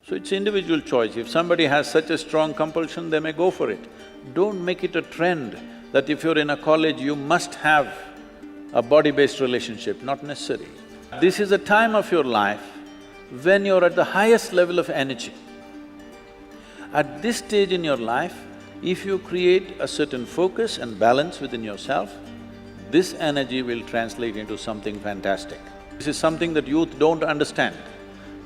So it's individual choice. If somebody has such a strong compulsion, they may go for it. Don't make it a trend that if you're in a college, you must have a body-based relationship, not necessary. This is a time of your life when you're at the highest level of energy. At this stage in your life, if you create a certain focus and balance within yourself, this energy will translate into something fantastic. This is something that youth don't understand,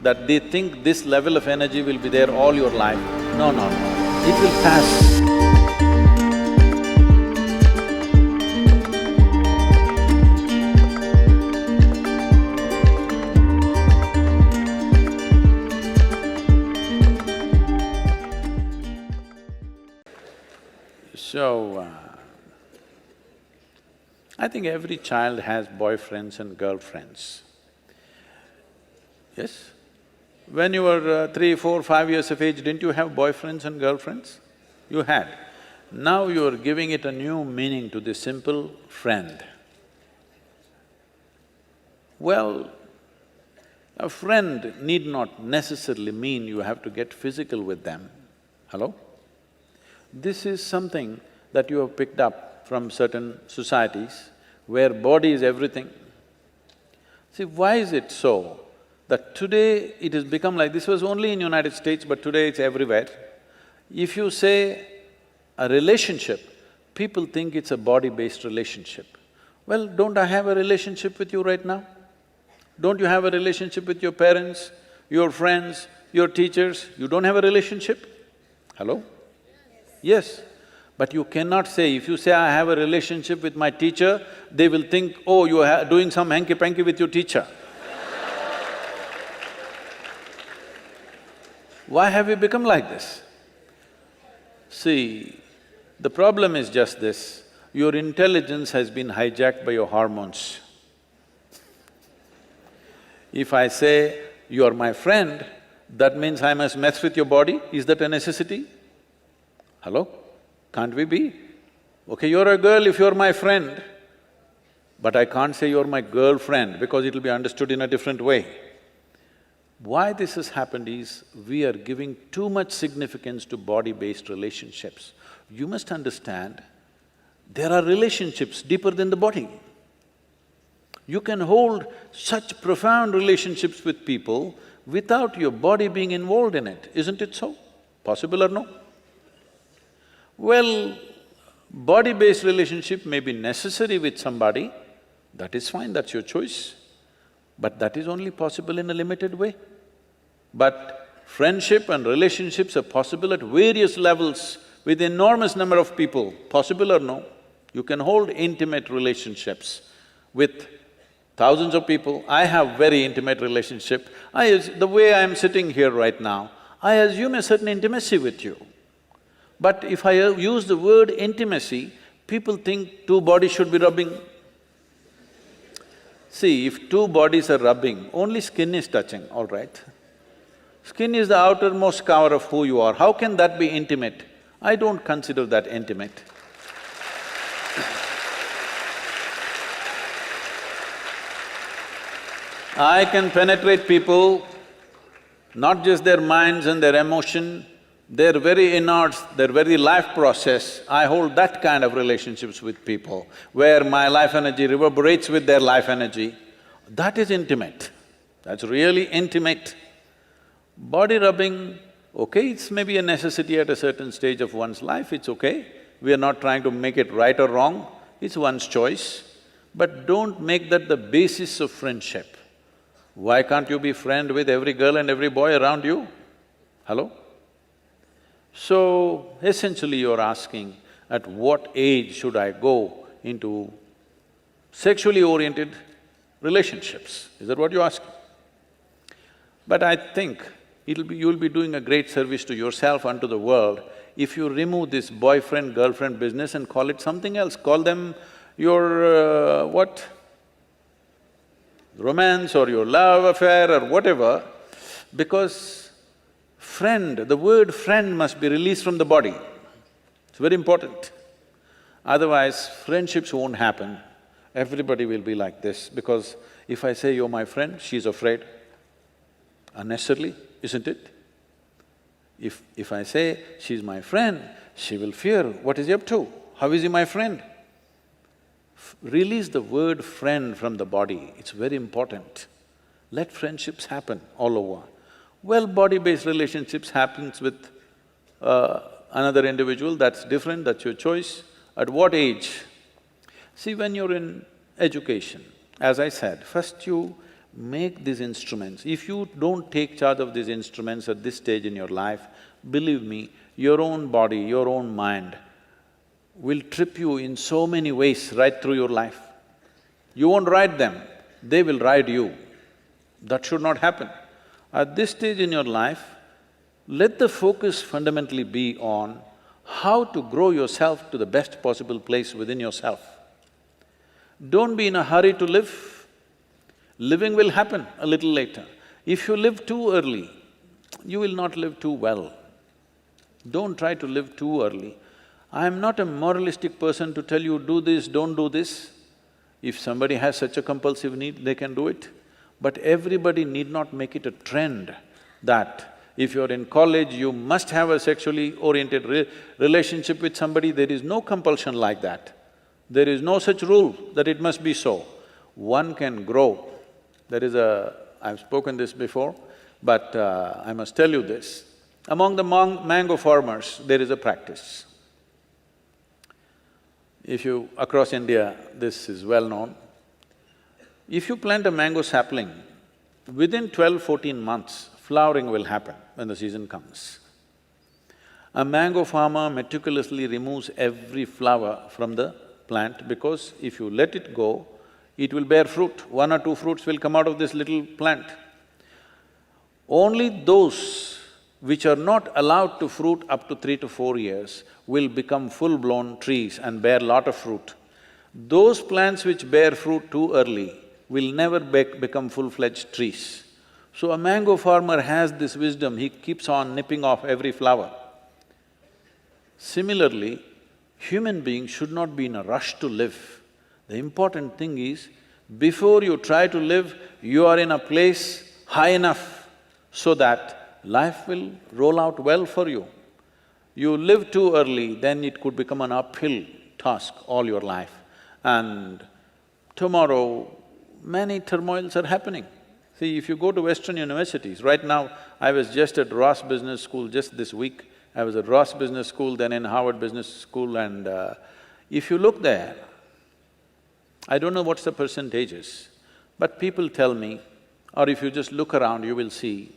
that they think this level of energy will be there all your life. No, no, no, it will pass. So, I think every child has boyfriends and girlfriends. Yes? When you were 3, 4, 5 years of age, didn't you have boyfriends and girlfriends? You had. Now you are giving it a new meaning to the simple friend. Well, a friend need not necessarily mean you have to get physical with them. Hello? This is something that you have picked up from certain societies where body is everything. See, why is it so that today it has become like… This was only in United States, but today it's everywhere. If you say a relationship, people think it's a body-based relationship. Well, don't I have a relationship with you right now? Don't you have a relationship with your parents, your friends, your teachers? You don't have a relationship? Hello? Yes, but you cannot say… If you say, I have a relationship with my teacher, they will think, oh, you are doing some hanky-panky with your teacher. Why have we become like this? See, the problem is just this, your intelligence has been hijacked by your hormones. If I say, you are my friend, that means I must mess with your body, is that a necessity? Hello? Can't we be? Okay, you're a girl if you're my friend, but I can't say you're my girlfriend because it'll be understood in a different way. Why this has happened is, we are giving too much significance to body-based relationships. You must understand, there are relationships deeper than the body. You can hold such profound relationships with people without your body being involved in it, isn't it so? Possible or no? Well, body-based relationship may be necessary with somebody, that is fine, that's your choice. But that is only possible in a limited way. But friendship and relationships are possible at various levels with enormous number of people, possible or no? You can hold intimate relationships with thousands of people. I have very intimate relationship. The way I am sitting here right now, I assume a certain intimacy with you. But if I use the word intimacy, people think two bodies should be rubbing. See, if two bodies are rubbing, only skin is touching, all right? Skin is the outermost cover of who you are. How can that be intimate? I don't consider that intimate. I can penetrate people, not just their minds and their emotion, their very innards, their very life process. I hold that kind of relationships with people, where my life energy reverberates with their life energy. That is intimate, that's really intimate. Body rubbing, okay, it's maybe a necessity at a certain stage of one's life, it's okay. We are not trying to make it right or wrong, it's one's choice. But don't make that the basis of friendship. Why can't you be friend with every girl and every boy around you? Hello? So, essentially you're asking, at what age should I go into sexually oriented relationships? Is that what you're asking? But I think you'll be doing a great service to yourself and to the world if you remove this boyfriend-girlfriend business and call it something else. Call them your what? Romance or your love affair or whatever, because friend, the word friend must be released from the body. It's very important. Otherwise, friendships won't happen. Everybody will be like this, because if I say, you're my friend, she's afraid. Unnecessarily, isn't it? If I say, she's my friend, she will fear, what is he up to? How is he my friend? Release the word friend from the body, it's very important. Let friendships happen all over. Well, body-based relationships happens with another individual, that's different, that's your choice. At what age? See, when you're in education, as I said, first you make these instruments. If you don't take charge of these instruments at this stage in your life, believe me, your own body, your own mind will trip you in so many ways right through your life. You won't ride them, they will ride you. That should not happen. At this stage in your life, let the focus fundamentally be on how to grow yourself to the best possible place within yourself. Don't be in a hurry to live. Living will happen a little later. If you live too early, you will not live too well. Don't try to live too early. I am not a moralistic person to tell you, do this, don't do this. If somebody has such a compulsive need, they can do it. But everybody need not make it a trend that if you're in college, you must have a sexually oriented relationship with somebody. There is no compulsion like that. There is no such rule that it must be so. One can grow. There is a… I've spoken this before, but I must tell you this. Among the mango farmers, there is a practice. If you… across India, this is well known. If you plant a mango sapling, within 12–14 months, flowering will happen when the season comes. A mango farmer meticulously removes every flower from the plant because if you let it go, it will bear fruit. 1 or 2 fruits will come out of this little plant. Only those which are not allowed to fruit up to 3 to 4 years will become full-blown trees and bear lot of fruit. Those plants which bear fruit too early will never become full-fledged trees. So a mango farmer has this wisdom, he keeps on nipping off every flower. Similarly, human beings should not be in a rush to live. The important thing is, before you try to live, you are in a place high enough so that life will roll out well for you. You live too early, then it could become an uphill task all your life. And tomorrow, many turmoils are happening. See, if you go to Western universities, right now, I was just at Ross Business School just this week. I was at Ross Business School, then in Harvard Business School, and if you look there, I don't know what's the percentages, but people tell me, or if you just look around, you will see,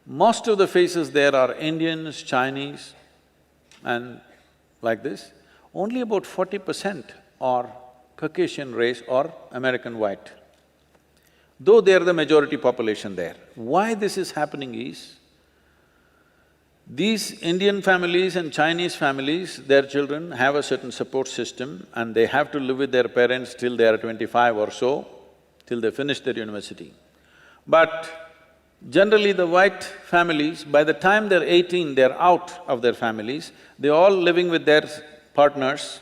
most of the faces there are Indians, Chinese, and like this. Only about 40% are Caucasian race or American white, though they are the majority population there. Why this is happening is, these Indian families and Chinese families, their children have a certain support system and they have to live with their parents till they are 25 or so, till they finish their university. But generally the white families, by the time they're 18, they're out of their families, they're all living with their partners,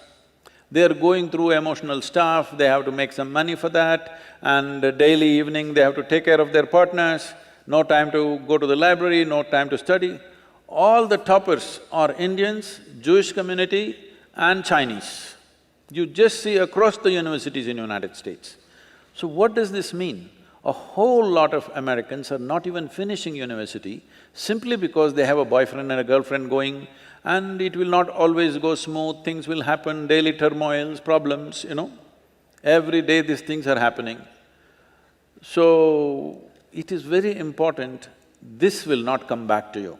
they're going through emotional stuff, they have to make some money for that, and daily evening they have to take care of their partners, no time to go to the library, no time to study. All the toppers are Indians, Jewish community and Chinese. You just see across the universities in United States. So what does this mean? A whole lot of Americans are not even finishing university simply because they have a boyfriend and a girlfriend going, and it will not always go smooth, things will happen, daily turmoils, problems, you know. Every day these things are happening. So, it is very important, this will not come back to you.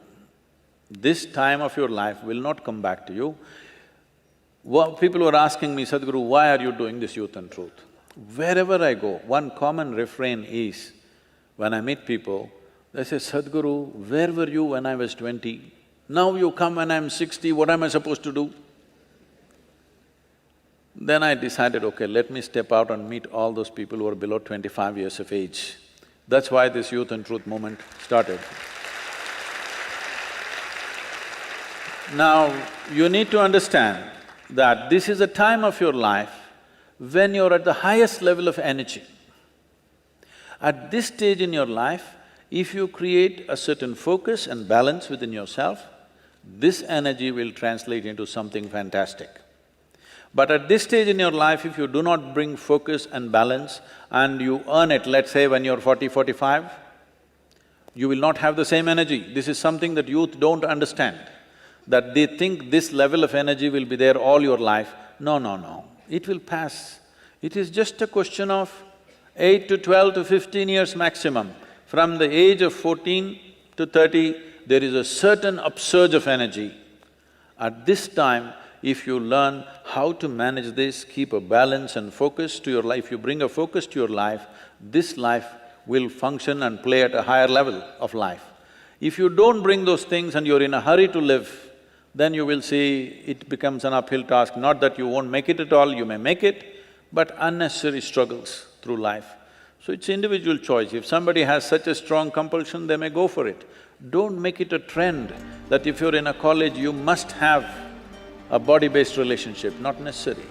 This time of your life will not come back to you. People were asking me, Sadhguru, why are you doing this Youth and Truth? Wherever I go, one common refrain is, when I meet people, they say, Sadhguru, where were you when I was 20? Now you come when I'm 60, what am I supposed to do? Then I decided, okay, let me step out and meet all those people who are below 25 years of age. That's why this Youth and Truth movement started. Now, you need to understand that this is a time of your life when you're at the highest level of energy. At this stage in your life, If you create a certain focus and balance within yourself, this energy will translate into something fantastic. But at this stage in your life, if you do not bring focus and balance and you earn it, let's say when you're 40, 45, you will not have the same energy. This is something that youth don't understand, that they think this level of energy will be there all your life. No, no, no, it will pass. It is just a question of 8 to 12 to 15 years maximum. From the age of 14 to 30, there is a certain upsurge of energy. At this time, if you learn how to manage this, keep a balance and focus to your life, you bring a focus to your life, this life will function and play at a higher level of life. If you don't bring those things and you're in a hurry to live, then you will see it becomes an uphill task. Not that you won't make it at all, you may make it, but unnecessary struggles through life. So it's individual choice. If somebody has such a strong compulsion, they may go for it. Don't make it a trend that if you're in a college, you must have a body-based relationship, not necessary.